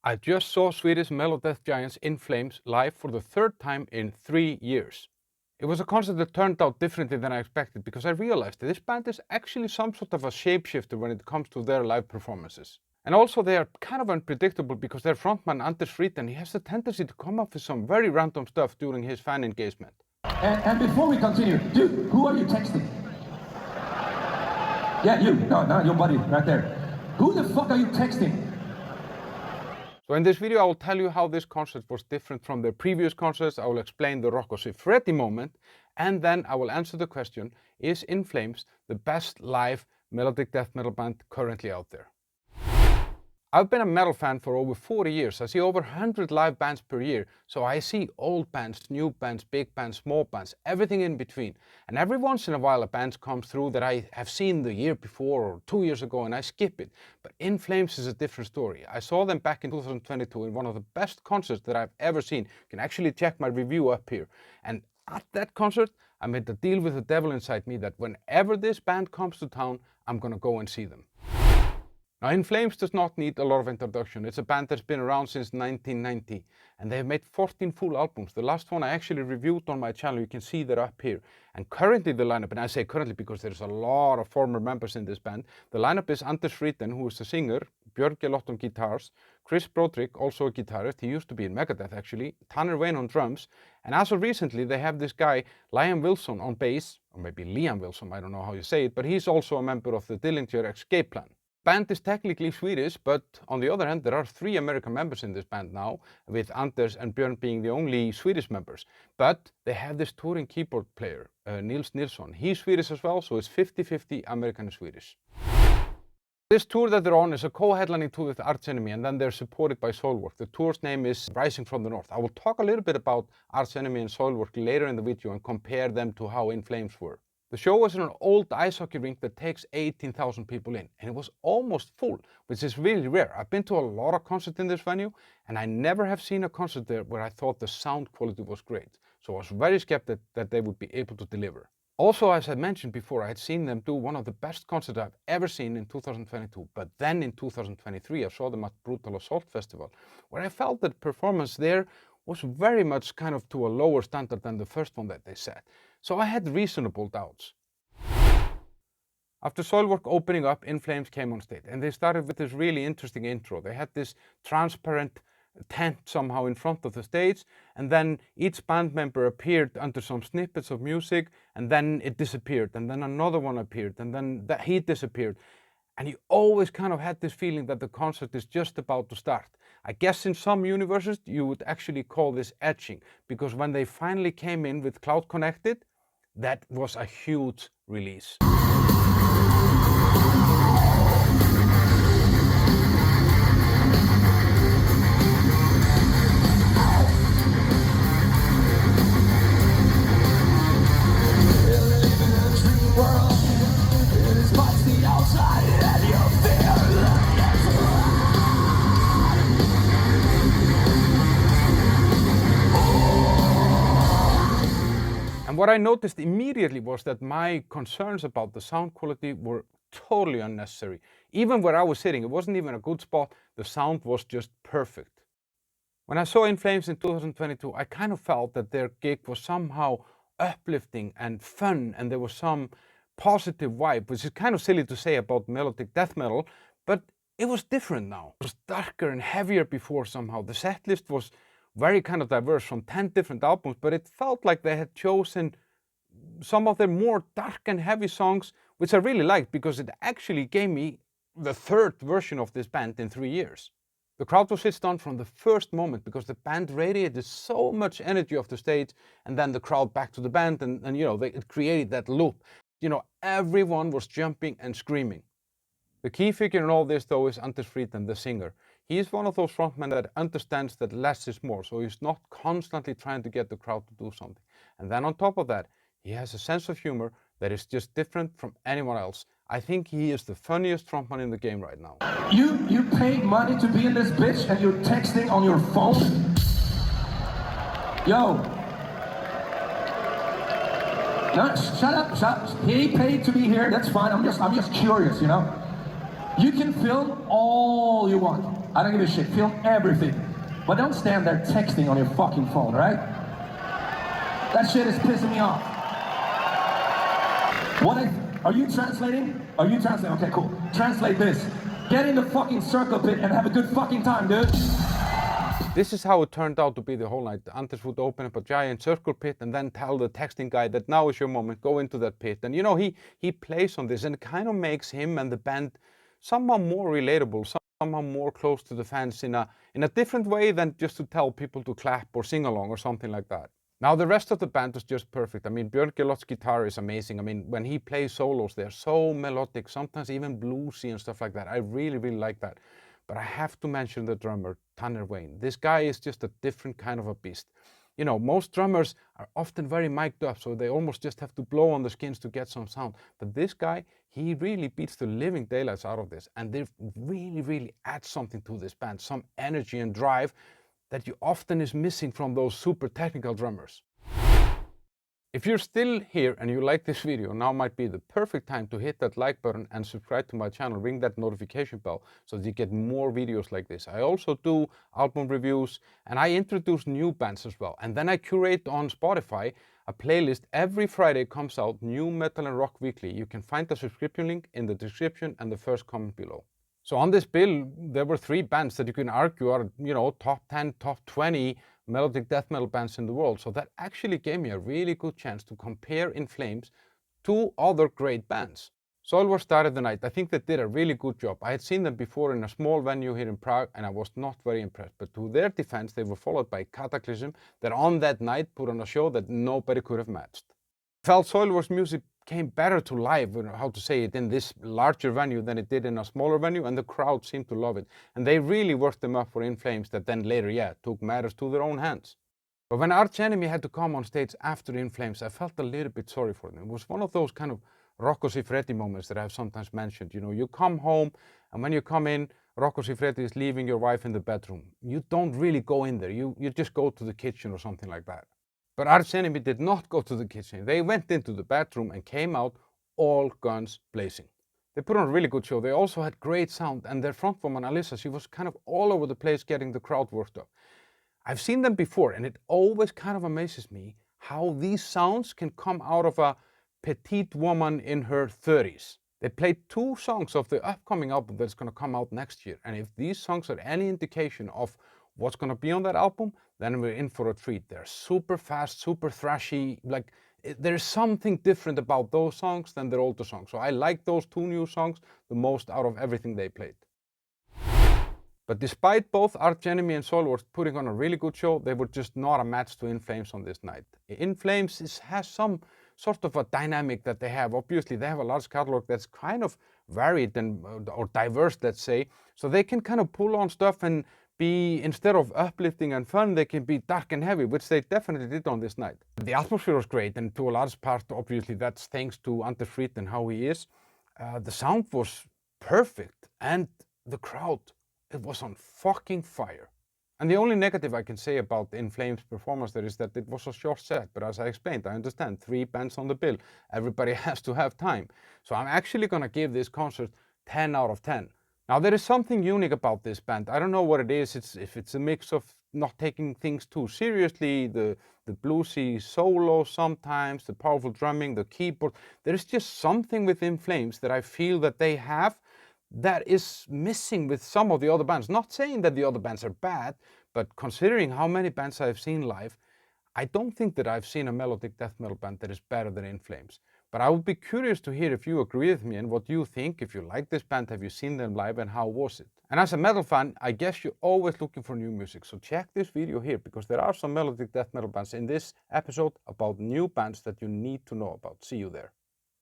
I just saw Swedish Melodeath giants In Flames live for the third time in 3 years. It was a concert that turned out differently than I expected because I realized that this band is actually some sort of a shapeshifter when it comes to their live performances. And also they are kind of unpredictable because their frontman Anders Fridén, he has the tendency to come up with some very random stuff during his fan engagement. And before we continue, dude, who are you texting? Yeah, you. No, your buddy right there. Who the fuck are you texting? So in this video I will tell you how this concert was different from their previous concerts, I will explain the Rocco Siffredi moment, and then I will answer the question, is In Flames the best live melodic death metal band currently out there? I've been a metal fan for over 40 years. I see over 100 live bands per year, so I see old bands, new bands, big bands, small bands, everything in between. And every once in a while a band comes through that I have seen the year before or 2 years ago and I skip it. But In Flames is a different story. I saw them back in 2022 in one of the best concerts that I've ever seen. You can actually check my review up here. And at that concert, I made a deal with the devil inside me that whenever this band comes to town, I'm gonna go and see them. Now, In Flames does not need a lot of introduction. It's a band that's been around since 1990, and they've made 14 full albums. The last one I actually reviewed on my channel, you can see that up here. And currently the lineup, and I say currently because there's a lot of former members in this band, the lineup is Anders Fridén, who is the singer, Björn Gelott on guitars, Chris Broderick, also a guitarist, he used to be in Megadeth actually, Tanner Wayne on drums, and as of recently they have this guy, Liam Wilson on bass, or maybe Liam Wilson, I don't know how you say it, but he's also a member of the Dillinger Escape Plan. Band is technically Swedish, but on the other hand, there are 3 American members in this band now, with Anders and Björn being the only Swedish members. But they have this touring keyboard player, Nils Nilsson. He's Swedish as well, so it's 50-50 American and Swedish. This tour that they're on is a co-headlining tour with Arch Enemy, and then they're supported by Soilwork. The tour's name is Rising from the North. I will talk a little bit about Arch Enemy and Soilwork later in the video and compare them to how In Flames were. The show was in an old ice hockey rink that takes 18,000 people in, and it was almost full, which is really rare. I've been to a lot of concerts in this venue, and I never have seen a concert there where I thought the sound quality was great. So I was very skeptical that they would be able to deliver. Also, as I mentioned before, I had seen them do one of the best concerts I've ever seen in 2022, but then in 2023 I saw them at Brutal Assault Festival, where I felt that performance there was very much kind of to a lower standard than the first one that they set. So I had reasonable doubts. After Soilwork opening up, In Flames came on stage, and they started with this really interesting intro. They had this transparent tent somehow in front of the stage, and then each band member appeared under some snippets of music, and then it disappeared, and then another one appeared, and then he disappeared. And you always kind of had this feeling that the concert is just about to start. I guess in some universes you would actually call this etching, because when they finally came in with Cloud Connected, that was a huge release. And what I noticed immediately was that my concerns about the sound quality were totally unnecessary. Even where I was sitting, it wasn't even a good spot, the sound was just perfect. When I saw In Flames in 2022, I kind of felt that their gig was somehow uplifting and fun, and there was some positive vibe, which is kind of silly to say about melodic death metal, but it was different now. It was darker and heavier before somehow. The setlist was very kind of diverse from 10 different albums, but it felt like they had chosen some of their more dark and heavy songs, which I really liked because it actually gave me the third version of this band in 3 years. The crowd was switched on from the first moment because the band radiated so much energy off the stage, and then the crowd back to the band, and you know, it created that loop. You know, everyone was jumping and screaming. The key figure in all this though is Anders Fridén, the singer. He is one of those frontmen that understands that less is more, so he's not constantly trying to get the crowd to do something. And then on top of that, he has a sense of humor that is just different from anyone else. I think he is the funniest frontman in the game right now. You paid money to be in this bitch and you're texting on your phone? Yo. No, shut up. He paid to be here, that's fine. I'm just curious, you know? You can film all you want. I don't give a shit. Film everything. But don't stand there texting on your fucking phone, right? That shit is pissing me off. Are you translating? Are you translating? Okay, cool. Translate this. Get in the fucking circle pit and have a good fucking time, dude. This is how it turned out to be the whole night. Anders would open up a giant circle pit and then tell the texting guy that now is your moment, go into that pit. And you know, he plays on this and it kind of makes him and the band somehow more relatable, somehow more close to the fans in a different way than just to tell people to clap or sing along or something like that. Now the rest of the band was just perfect. I mean, Björn Gelot's guitar is amazing. I mean, when he plays solos, they're so melodic, sometimes even bluesy and stuff like that. I really, really like that. But I have to mention the drummer, Tanner Wayne. This guy is just a different kind of a beast. You know, most drummers are often very mic'd up, so they almost just have to blow on the skins to get some sound. But this guy, he really beats the living daylights out of this. And they really, really add something to this band, some energy and drive that you often is missing from those super technical drummers. If you're still here and you like this video, now might be the perfect time to hit that like button and subscribe to my channel, ring that notification bell so that you get more videos like this. I also do album reviews and I introduce new bands as well. And then I curate on Spotify a playlist. Every Friday comes out New Metal and Rock Weekly. You can find the subscription link in the description and the first comment below. So on this bill, there were 3 bands that you can argue are, you know, top 10, top 20 melodic death metal bands in the world. So that actually gave me a really good chance to compare In Flames to other great bands. Soilwork started the night. I think they did a really good job. I had seen them before in a small venue here in Prague and I was not very impressed. But to their defense, they were followed by Cataclysm that on that night put on a show that nobody could have matched. I felt Soilwork's music came better to live, how to say it, in this larger venue than it did in a smaller venue, and the crowd seemed to love it. And they really worked them up for In Flames that then later, took matters to their own hands. But when Arch Enemy had to come on stage after In Flames, I felt a little bit sorry for them. It was one of those kind of Rocco Siffredi moments that I've sometimes mentioned. You know, you come home, and when you come in, Rocco Siffredi is leaving your wife in the bedroom. You don't really go in there. You just go to the kitchen or something like that. But Arch Enemy did not go to the kitchen. They went into the bathroom and came out all guns blazing. They put on a really good show. They also had great sound, and their frontwoman Alyssa, she was kind of all over the place getting the crowd worked up. I've seen them before, and it always kind of amazes me how these sounds can come out of a petite woman in her 30s. They played 2 songs of the upcoming album that's going to come out next year, and if these songs are any indication of what's going to be on that album, then we're in for a treat. They're super fast, super thrashy, like there's something different about those songs than their older songs. So I like those 2 new songs the most out of everything they played. But despite both Arch Enemy and Soilwork putting on a really good show, they were just not a match to In Flames on this night. In Flames has some sort of a dynamic that they have. Obviously, they have a large catalog that's kind of varied and or diverse, let's say. So they can kind of pull on stuff and be, instead of uplifting and fun, they can be dark and heavy, which they definitely did on this night. The atmosphere was great, and to a large part, obviously, that's thanks to Anders Fridén, how he is. The sound was perfect, and the crowd, it was on fucking fire. And the only negative I can say about In Flames' performance there is that it was a short set, but as I explained, I understand 3 bands on the bill. Everybody has to have time. So I'm actually gonna give this concert 10 out of 10. Now there is something unique about this band. I don't know what it is. If it's a mix of not taking things too seriously, the bluesy solo sometimes, the powerful drumming, the keyboard. There is just something with In Flames that I feel that they have that is missing with some of the other bands. Not saying that the other bands are bad, but considering how many bands I've seen live, I don't think that I've seen a melodic death metal band that is better than In Flames. But I would be curious to hear if you agree with me and what you think. If you like this band, have you seen them live and how was it? And as a metal fan, I guess you're always looking for new music. So check this video here because there are some melodic death metal bands in this episode about new bands that you need to know about. See you there.